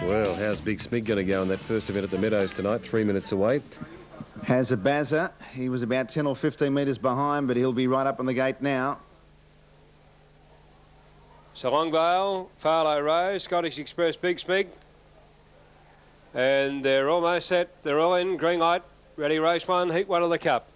Well, how's Big Smig going to go in that first event at the Meadows tonight? 3 minutes away. Has a Bazza. He was about 10 or 15 metres behind, but he'll be right up on the gate now. So Longvale, Farlow Rose, Scottish Express, Big Smig. And they're almost set. They're all in. Green light. Ready, race one, heat one of the Cup.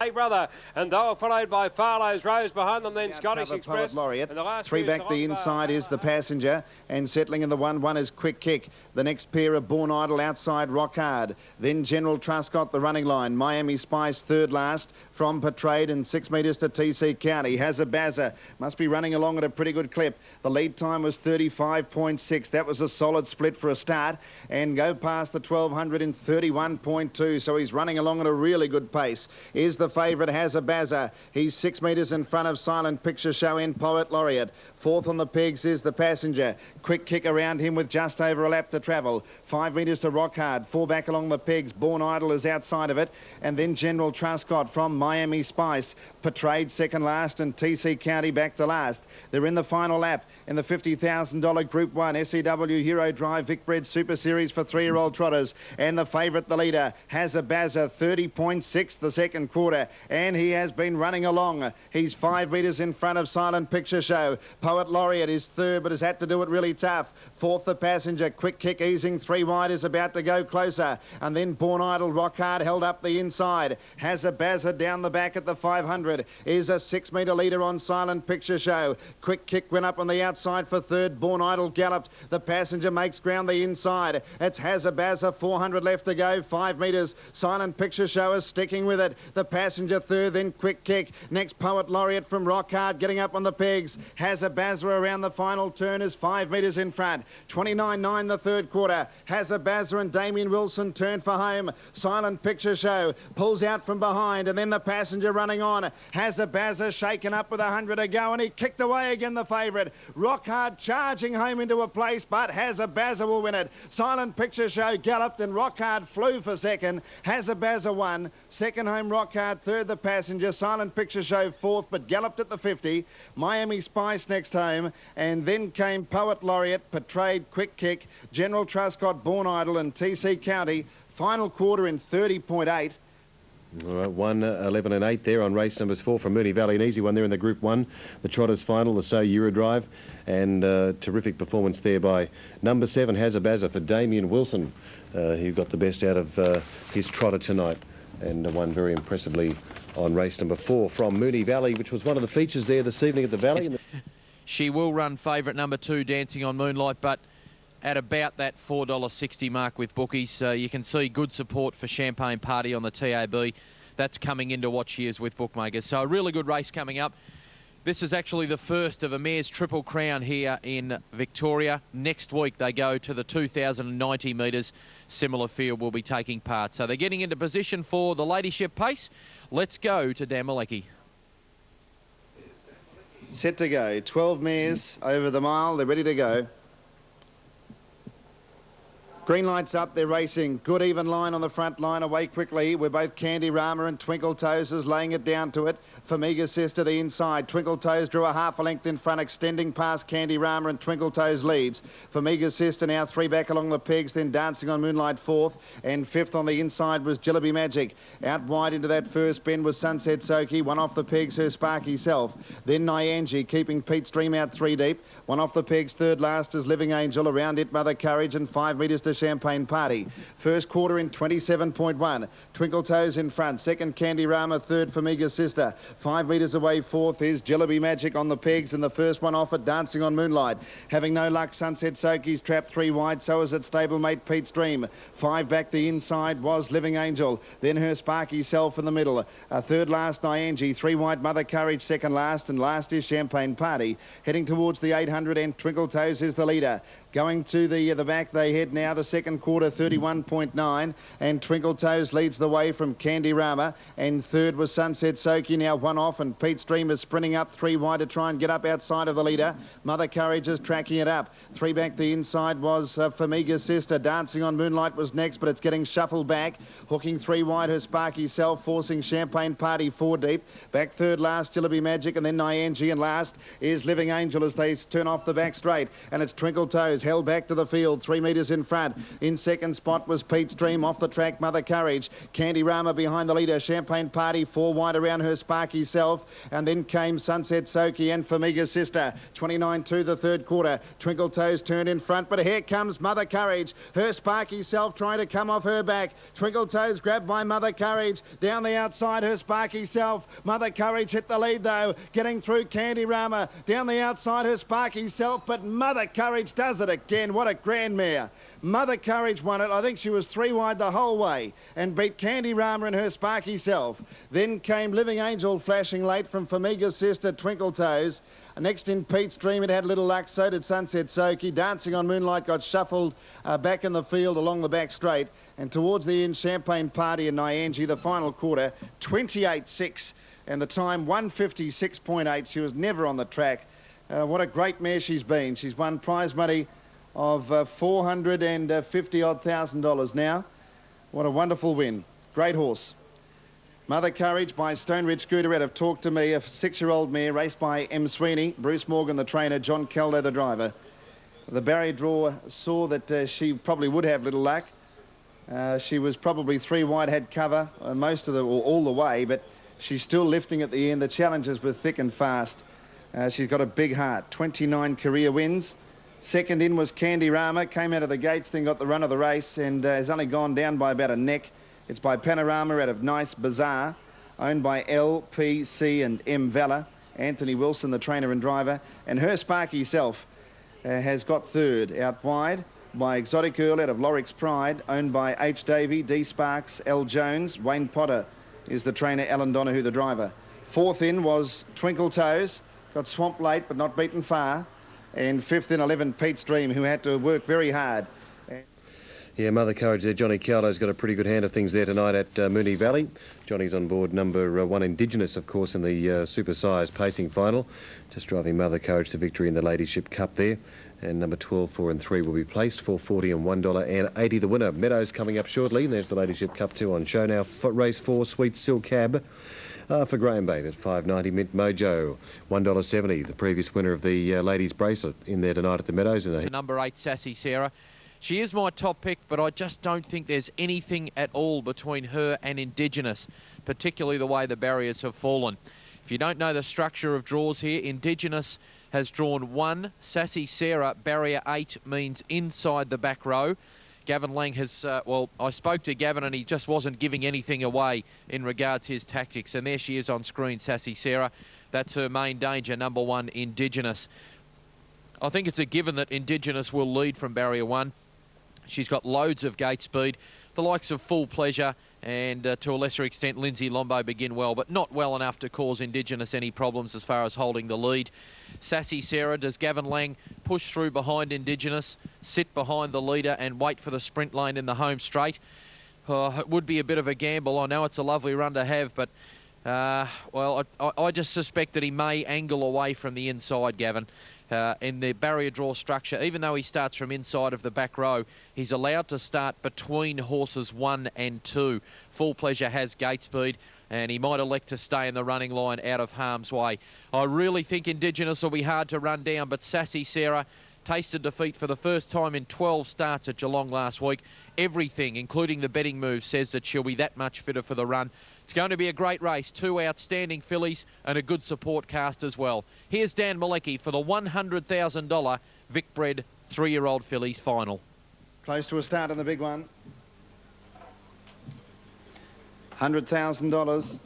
Hey, brother, and they were followed by Farlow's Rose behind them, then Scottish Express. Laureate. Three back the inside is the Passenger, and settling in the 1-1 is Quick Kick. The next pair of Born Idle outside Rock Hard. Then General Truscott the running line. Miami Spice third last from Portrayed, and 6 metres to TC County. Has a Bazza. Must be running along at a pretty good clip. The lead time was 35.6. That was a solid split for a start, and go past the 1200 in 31.2. So he's running along at a really good pace. Is the favourite, Has a Bazza. He's 6 metres in front of Silent Picture Show and Poet Laureate. Fourth on the pegs is the Passenger. Quick Kick around him with just over a lap to travel. 5 metres to Rock Hard. 4 back along the pegs. Born Idle is outside of it. And then General Truscott from Miami Spice. Portrayed second last, and TC County back to last. They're in the final lap in the $50,000 Group 1 SEW Eurodrive Vicbred Super Series for 3-year-old trotters. And the favourite, the leader, Has a Bazza, 30.6 the second quarter. And he has been running along. He's 5 metres in front of Silent Picture Show. Poet Laureate is third, but has had to do it really tough. Fourth, the Passenger. Quick Kick easing 3 wide is about to go closer. And then Born Idle, Rock Hard held up the inside. Has a Bazza down the back at the 500. Is a 6 metre leader on Silent Picture Show. Quick Kick went up on the outside for third. Born Idle galloped. The Passenger makes ground the inside. It's Has a Bazza, 400 left to go. 5 metres. Silent Picture Show is sticking with it. The Passenger third, then Quick Kick. Next, Poet Laureate from Rock Hard getting up on the pegs. Has a Bazza around the final turn is 5 metres in front. 29.9 the third quarter. Has a Bazza and Damien Wilson turn for home. Silent Picture Show pulls out from behind, and then the Passenger running on. Has a Bazza shaken up with 100 to go, and he kicked away again, the favourite. Rock Hard charging home into a place, but Has a Bazza will win it. Silent Picture Show galloped, and Rock Hard flew for second. Has a Bazza won. Second home Rock Hard, third the Passenger. Silent Picture Show fourth, but galloped at the 50. Miami Spice next home, and then came Poet Laureate, Portrayed, Quick Kick, General Truscott, Born Idle, and TC County. Final quarter in 30.8. All right, 1, 11 and 8 there on race numbers 4 from Moonee Valley. An easy one there in the Group 1. The Trotters final, the So Eurodrive, and terrific performance there by number 7, Has a Bazza, for Damien Wilson, who got the best out of his trotter tonight, and won very impressively on race number 4 from Moonee Valley, which was one of the features there this evening at the Valley. Yes. She will run favourite number 2, Dancing on Moonlight, but at about that $4.60 mark with bookies. You can see good support for Champagne Party on the TAB. That's coming into what she is with bookmakers. So a really good race coming up. This is actually the first of a Mayor's Triple Crown here in Victoria. Next week they go to the 2,090 metres. Similar field will be taking part. So they're getting into position for the Ladyship pace. Let's go to Dan Malecki. Set to go. 12 mares over the mile. They're ready to go. Green light's up, they're racing. Good even line on the front line, away quickly. We're both Candy Rama and Twinkle Toes is laying it down to it. Famiga Sister the inside. Twinkle Toes drew a half a length in front, extending past Candy Rama, and Twinkle Toes leads. Famiga Sister now 3 back along the pegs, then Dancing on Moonlight 4th, and 5th on the inside was Jillaby Magic. Out wide into that first bend was Sunset Soaky, 1 off the pegs, her Sparky Self. Then Nyanji keeping Pete Stream out 3 deep. 1 off the pegs, third last is Living Angel, around it Mother Courage, and 5 metres to Champagne Party. First quarter in 27.1. Twinkle Toes in front. Second Candy Rama. Third Famiga Sister. 5 metres away fourth is Jillaby Magic on the pegs, and the first one off at Dancing on Moonlight. Having no luck, Sunset Soaky's trapped 3 wide. So is it stablemate Pete's Dream. 5 back the inside was Living Angel. Then her Sparky Self in the middle. Third last Nyanji. 3 wide Mother Courage second last, and last is Champagne Party. Heading towards the 800, and Twinkle Toes is the leader. Going to the back they head now, the second quarter 31.9, and Twinkle Toes leads the way from Candy Rama, and third was Sunset Soaky, now 1 off, and Pete's Dream is sprinting up 3 wide to try and get up outside of the leader. Mother Courage is tracking it up. 3 back the inside was Famiga Sister. Dancing on Moonlight was next, but it's getting shuffled back. Hooking 3 wide, her Sparky Self, forcing Champagne Party 4 deep. Back third last, Jillaby Magic, and then Nyanji, and last is Living Angel as they turn off the back straight, and it's Twinkle Toes held back to the field, 3 metres in front. In second spot was Pete Stream. Off the track, Mother Courage. Candy Rama behind the leader. Champagne Party 4 wide around her Sparky Self. And then came Sunset Soki and Famiga's Sister. 29-2 the third quarter. Twinkle Toes turned in front, but here comes Mother Courage. Her Sparky Self trying to come off her back. Twinkle Toes grabbed by Mother Courage. Down the outside, her Sparky Self. Mother Courage hit the lead though. Getting through Candy Rama. Down the outside, her Sparky Self, but Mother Courage does it again. What a grand mare. Mother Courage won it. I think she was 3 wide the whole way and beat Candy Rama and her Sparky Self. Then came Living Angel flashing late from Famiga's Sister, Twinkle Toes. Next in Pete's Dream, it had a little luck, so did Sunset Soki. Dancing on Moonlight got shuffled back in the field along the back straight. And towards the end, Champagne Party and Nyanji, the final quarter, 28-6. And the time, 156.8. She was never on the track. What a great mare she's been. She's won prize money of $450,000 now. What a wonderful win. Great horse. Mother Courage by Stone Ridge Scooter out of Talk to Me, a 6-year-old mare raced by M. Sweeney, Bruce Morgan the trainer, John Caldo the driver. The barrier draw saw that she probably would have little luck. She was probably 3 wide, had cover most of the, or all the way, but she's still lifting at the end. The challenges were thick and fast. She's got a big heart. 29 career wins. Second in was Candy Rama, came out of the gates, then got the run of the race and has only gone down by about a neck. It's by Panorama out of Nice Bazaar, owned by L, P, C and M Vella. Anthony Wilson, the trainer and driver. And her Sparky Self has got third, out wide by Exotic Earl out of Lorix Pride, owned by H. Davey, D. Sparks, L. Jones. Wayne Potter is the trainer, Alan Donahue the driver. Fourth in was Twinkle Toes, got swamped late but not beaten far. And fifth in 11, Pete's Dream, who had to work very hard. Yeah, Mother Courage there. Johnny Caldo's got a pretty good hand of things there tonight at Moonee Valley. Johnny's on board number 1 Indigenous, of course, in the super-sized pacing final. Just driving Mother Courage to victory in the Ladyship Cup there. And number 12, 4 and 3 will be placed. $4.40 and $1.80 the winner. Meadows coming up shortly. There's the Ladyship Cup 2 on show now. Race 4, Sweet Silk Cab. For Graham Bait at $5.90, Mint Mojo, $1.70. The previous winner of the ladies' bracelet in there tonight at the Meadows. And number 8, Sassy Sarah. She is my top pick, but I just don't think there's anything at all between her and Indigenous, particularly the way the barriers have fallen. If you don't know the structure of draws here, Indigenous has drawn 1. Sassy Sarah, barrier 8 means inside the back row. Gavin Lang has, well, I spoke to Gavin and he just wasn't giving anything away in regards to his tactics. And there she is on screen, Sassy Sarah. That's her main danger, number 1, Indigenous. I think it's a given that Indigenous will lead from barrier 1. She's got loads of gate speed. The likes of Full Pleasure and to a lesser extent Lindsay Lombo begin well, but not well enough to cause Indigenous any problems as far as holding the lead. Sassy Sarah, does Gavin Lang push through behind Indigenous, sit behind the leader and wait for the sprint lane in the home straight? It would be a bit of a gamble. I know it's a lovely run to have, but well, I just suspect that he may angle away from the inside, Gavin. In the barrier draw structure, even though he starts from inside of the back row, he's allowed to start between horses 1 and 2. Full Pleasure has gate speed and he might elect to stay in the running line out of harm's way. I really think Indigenous will be hard to run down, but Sassy Sarah tasted defeat for the first time in 12 starts at Geelong last week. Everything, including the betting move, says that she'll be that much fitter for the run. It's going to be a great race. 2 outstanding fillies and a good support cast as well. Here's Dan Malecki for the $100,000 Vicbred 3-year-old fillies final. Close to a start in the big one. $100,000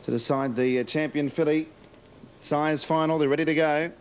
to decide the champion filly. Size final, they're ready to go.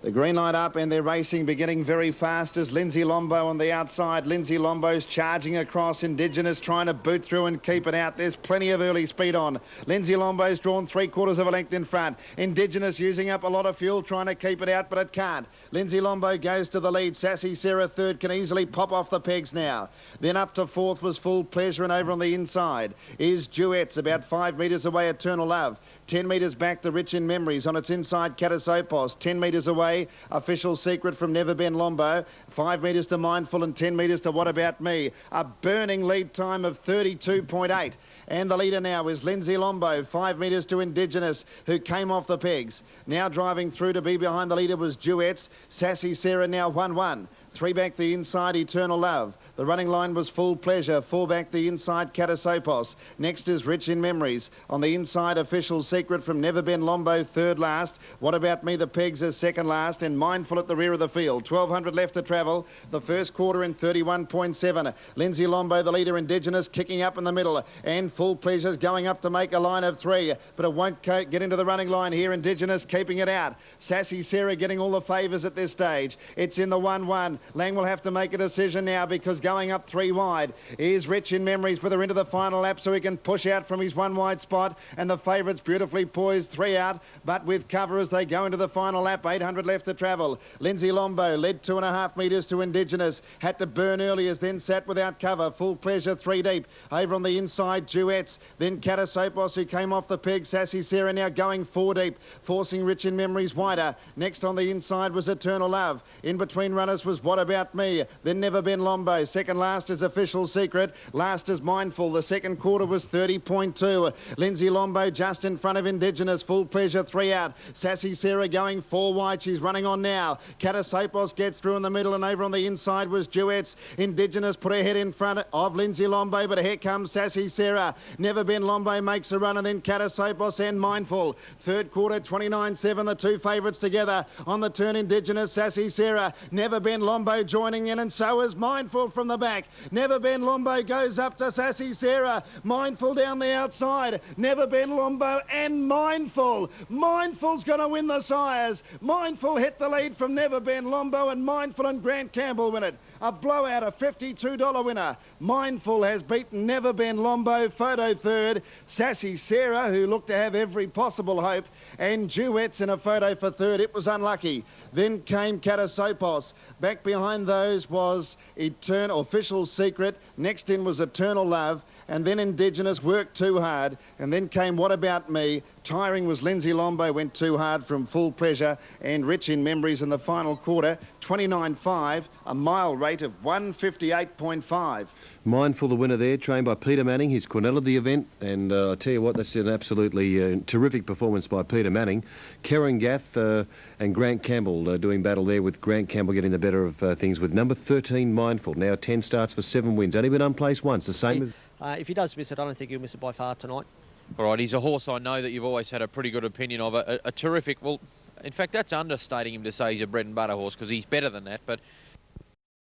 The green light up and they're racing, beginning very fast as Lindsay Lombo on the outside. Lindsay Lombo's charging across. Indigenous trying to boot through and keep it out. There's plenty of early speed on. Lindsay Lombo's drawn 3/4 of a length in front. Indigenous using up a lot of fuel trying to keep it out, but it can't. Lindsay Lombo goes to the lead. Sassy Sarah third, can easily pop off the pegs now. Then up to fourth was Full Pleasure, and over on the inside is Duets, about 5 metres away, Eternal Love. 10 metres back to Rich in Memories. On its inside, Catasopos. 10 metres away, Official Secret from Never Been Lombo. 5 metres to Mindful and 10 metres to What About Me. A burning lead time of 32.8. And the leader now is Lindsay Lombo, 5 metres to Indigenous, who came off the pegs. Now driving through to be behind the leader was Duets. Sassy Sarah now 1-1. 3 back the inside, Eternal Love. The running line was Full Pleasure. 4 back the inside, Catasopos. Next is Rich in Memories. On the inside, Official Secret from Never Been Lombo, third last. What About Me, the pegs is second last. And Mindful at the rear of the field. 1200 left to travel. The first quarter in 31.7. Lindsay Lombo, the leader, Indigenous, kicking up in the middle. And Full Pleasure's going up to make a line of 3. But it won't get into the running line here. Indigenous keeping it out. Sassy Sarah getting all the favours at this stage. It's in the 1-1. Lang will have to make a decision now because going up 3 wide is Rich in Memories with her into the final lap so he can push out from his 1 wide spot, and the favourites beautifully poised 3 out but with cover as they go into the final lap. 800 left to travel. Lindsay Lombo led 2.5 metres to Indigenous, had to burn early as then sat without cover. Full Pleasure 3 deep. Over on the inside, Duets, then Catasopos who came off the peg. Sassy Sarah now going 4 deep, forcing Rich in Memories wider. Next on the inside was Eternal Love. In between runners was What About Me, then Never Been Lombo. Second last is Official Secret. Last is Mindful. The second quarter was 30.2. Lindsay Lombo just in front of Indigenous. Full Pleasure 3 out. Sassy Sarah going 4 wide. She's running on now. Catasopos gets through in the middle, and over on the inside was Duets. Indigenous put her head in front of Lindsay Lombo, but here comes Sassy Sarah. Never Been Lombo makes a run, and then Catasopos and Mindful. Third quarter 29.7. The 2 favourites together on the turn. Indigenous, Sassy Sarah, Never Been Lombo joining in, and so is Mindful from the back. Never Been Lombo goes up to Sassy Sarah. Mindful down the outside. Never Been Lombo and Mindful. Mindful's going to win the Sires. Mindful hit the lead from Never Been Lombo, and Mindful and Grant Campbell win it. A blowout, a $52 winner. Mindful has beaten Never Been Lombo, photo third. Sassy Sarah, who looked to have every possible hope, and Duets in a photo for third. It was unlucky. Then came Catasopos. Back behind those was Official Secret. Next in was Eternal Love. And then Indigenous worked too hard. And then came What About Me. Tiring was Lindsay Lombo, went too hard from Full Pleasure. And Rich in Memories in the final quarter. 29.5, a mile rate of 158.5. Mindful, the winner there, trained by Peter Manning. He's Cornell of the event, and I tell you what, that's an absolutely terrific performance by Peter Manning. Karen Gaff and Grant Campbell doing battle there, with Grant Campbell getting the better of things with number 13, Mindful. Now 10 starts for 7 wins. Only been unplaced once, the same as... If he does miss it, I don't think he'll miss it by far tonight. All right, he's a horse I know that you've always had a pretty good opinion of. A terrific, well, in fact, that's understating him to say he's a bread and butter horse, because he's better than that. But